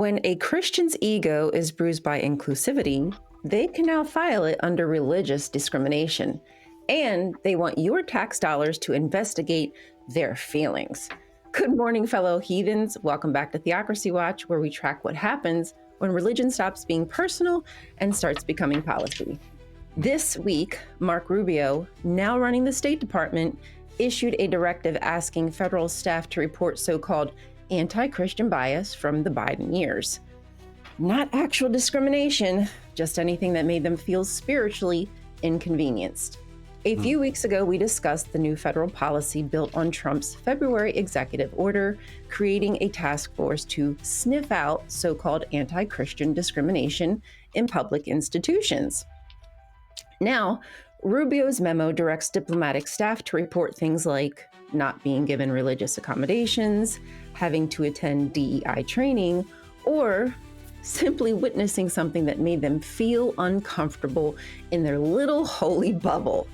When a Christian's ego is bruised by inclusivity, they can now file it under religious discrimination. And they want your tax dollars to investigate their feelings. Good morning, fellow heathens. Welcome back to Theocracy Watch, where we track what happens when religion stops being personal and starts becoming policy. This week, Marco Rubio, now running the State Department, issued a directive asking federal staff to report so-called anti-Christian bias from the Biden years. Not actual discrimination, just anything that made them feel spiritually inconvenienced. A few weeks ago, we discussed the new federal policy built on Trump's February executive order, creating a task force to sniff out so-called anti-Christian discrimination in public institutions. Now, Rubio's memo directs diplomatic staff to report things like not being given religious accommodations, having to attend DEI training, or simply witnessing something that made them feel uncomfortable in their little holy bubble.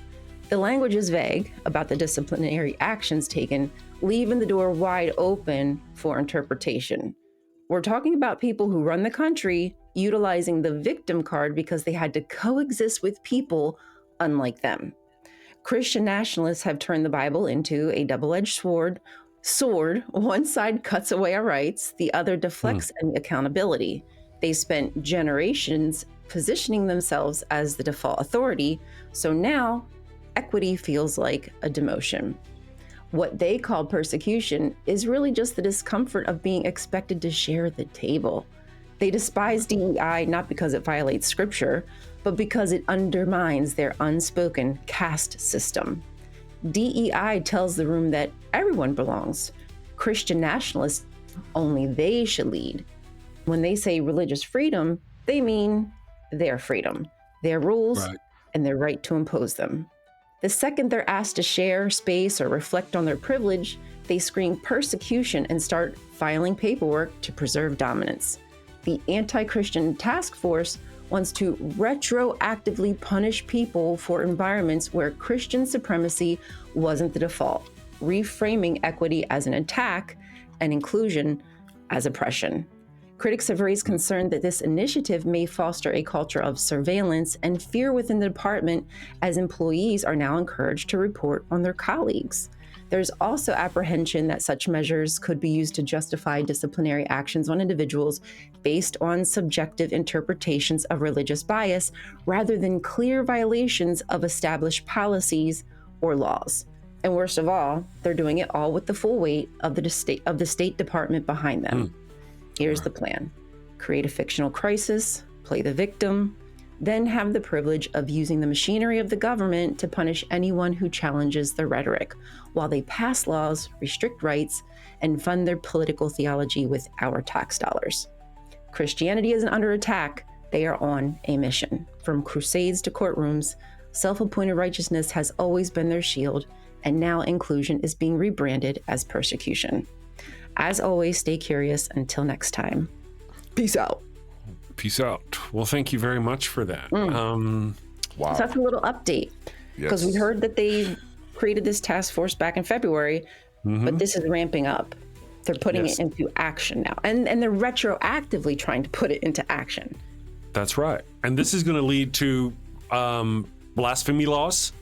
The language is vague about the disciplinary actions taken, leaving the door wide open for interpretation. We're talking about people who run the country utilizing the victim card because they had to coexist with people unlike them. Christian nationalists have turned the Bible into a double-edged sword. One side cuts away our rights, the other deflects any accountability. They spent generations positioning themselves as the default authority, so now equity feels like a demotion. What they call persecution is really just the discomfort of being expected to share the table. They despise DEI not because it violates scripture, but because it undermines their unspoken caste system. DEI tells the room that everyone belongs. Christian nationalists, only they should lead. When they say religious freedom, they mean their freedom, their rules, and their right to impose them. The second they're asked to share space or reflect on their privilege, they scream persecution and start filing paperwork to preserve dominance. The anti-Christian task force wants to retroactively punish people for environments where Christian supremacy wasn't the default, reframing equity as an attack and inclusion as oppression. Critics have raised concern that this initiative may foster a culture of surveillance and fear within the department, as employees are now encouraged to report on their colleagues. There's also apprehension that such measures could be used to justify disciplinary actions on individuals based on subjective interpretations of religious bias, rather than clear violations of established policies or laws. And worst of all, they're doing it all with the full weight of the State Department behind them. Here's the plan. Create a fictional crisis, play the victim, then have the privilege of using the machinery of the government to punish anyone who challenges their rhetoric, while they pass laws, restrict rights, and fund their political theology with our tax dollars. Christianity isn't under attack. They are on a mission. From crusades to courtrooms, self-appointed righteousness has always been their shield, and now inclusion is being rebranded as persecution. As always, stay curious. Until next time. Peace out. Peace out. Well, thank you very much for that. Wow. So that's a little update, because we heard that they created this task force back in February, but this is ramping up. They're putting it into action now, and they're retroactively trying to put it into action. That's right. And this is going to lead to blasphemy laws.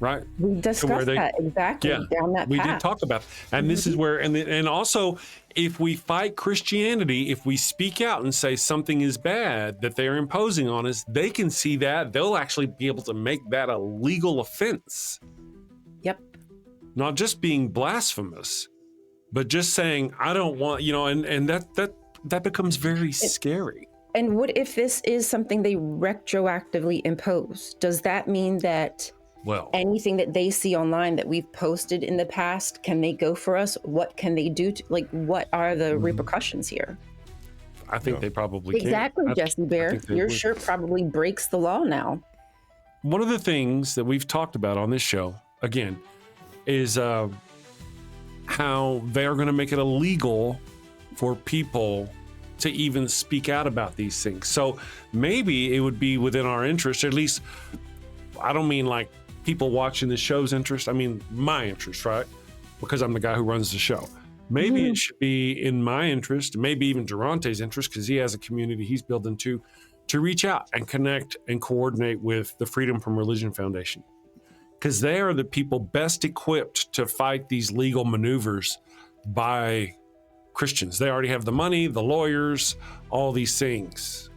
Right. We discussed that exactly down that path. We did talk about, and this is where, and also, if we fight Christianity, if we speak out and say something is bad that they're imposing on us, they can see that. They'll actually be able to make that a legal offense. Yep. Not just being blasphemous, but just saying, I don't want, and that becomes very scary. And what if this is something they retroactively impose? Does that mean that anything that they see online that we've posted in the past, can they go for us? What can they do? What are the repercussions here? I think they probably can. Exactly, Jesse Bear. Your shirt probably breaks the law now. One of the things that we've talked about on this show, again, is how they are going to make it illegal for people to even speak out about these things. So maybe it would be within our interest, at least, I don't mean like people watching the show's interest. I mean, my interest, right? Because I'm the guy who runs the show. Maybe it should be in my interest, maybe even Durante's interest, because he has a community he's building to reach out and connect and coordinate with the Freedom from Religion Foundation, because they are the people best equipped to fight these legal maneuvers by Christians. They already have the money, the lawyers, all these things.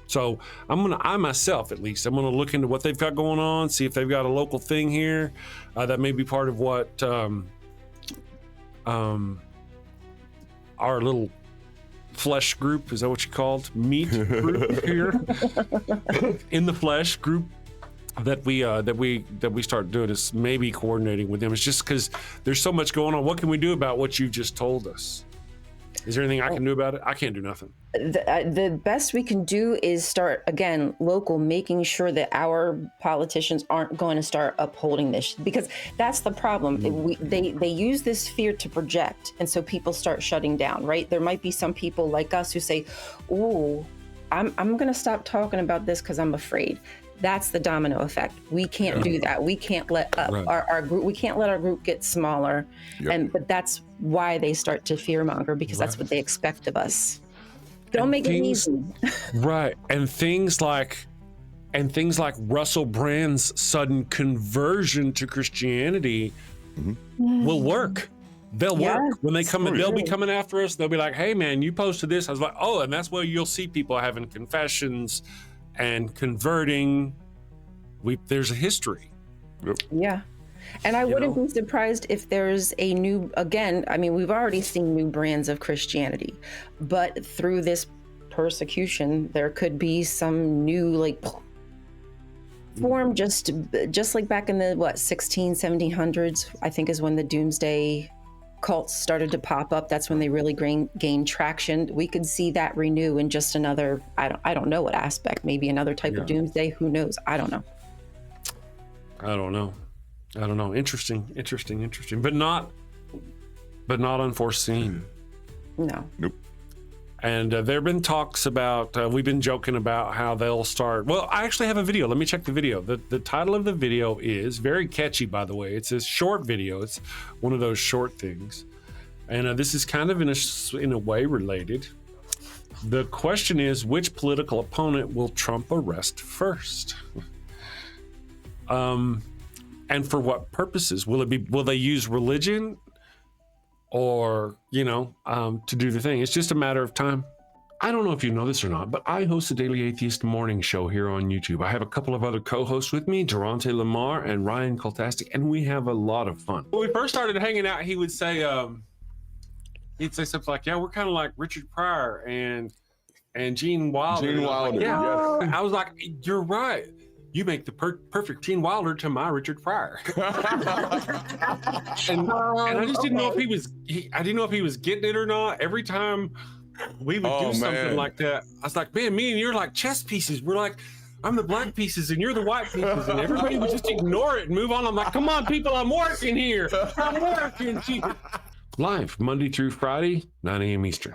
So I myself, at least, I'm gonna look into what they've got going on, see if they've got a local thing here that may be part of what our little flesh group, is that what you called? Meat group here in the flesh group that we start doing is maybe coordinating with them. It's just because there's so much going on. What can we do about what you just told us? Is there anything I can do about it? I can't do nothing. The best we can do is start, again, local, making sure that our politicians aren't going to start upholding this, because that's the problem. They use this fear to project, and so people start shutting down, right? There might be some people like us who say, "Ooh, I'm going to stop talking about this because I'm afraid." That's the domino effect. We can't do that. We can't let up our group. We can't let our group get smaller. But that's why they start to fearmonger, because that's what they expect of us. Don't make it easy. Right. And things like Russell Brand's sudden conversion to Christianity will work. They'll work. When they come in, they'll be coming after us. They'll be like, "Hey man, you posted this." I was like, "Oh," and that's where you'll see people having confessions and converting. There's a history. Yeah. And I wouldn't be surprised if there's a new, again, I mean, we've already seen new brands of Christianity, but through this persecution, there could be some new form, just like back in the 1700s, I think is when the doomsday cults started to pop up. That's when they really gained traction. We could see that renew in just another, I don't know what aspect, maybe another type of doomsday. Who knows? I don't know. Interesting, but not unforeseen. No. Nope. And there have been talks about, we've been joking about how they'll start. Well, I actually have a video. Let me check the video. The title of the video is very catchy, by the way. It's a short video. It's one of those short things. And this is kind of in a way related. The question is, which political opponent will Trump arrest first? And for what purposes? Will they use religion or, to do the thing? It's just a matter of time. I don't know if you know this or not, but I host the Daily Atheist Morning Show here on YouTube. I have a couple of other co-hosts with me, Durante Lamar and Ryan Kultastic, and we have a lot of fun. When we first started hanging out, he would say, something like, "Yeah, we're kind of like Richard Pryor and Gene Wilder." Gene Wilder, yeah. Yes. I was like, "You're right. You make the perfect Gene Wilder to my Richard Pryor." and I just didn't know if I didn't know if he was getting it or not. Every time we would do something like that, I was like, "Man, me and you're like chess pieces. We're like, I'm the black pieces and you're the white pieces," and everybody would just ignore it and move on. I'm like, "Come on, people, I'm working here. I'm working." Live Monday through Friday, 9 a.m. Eastern.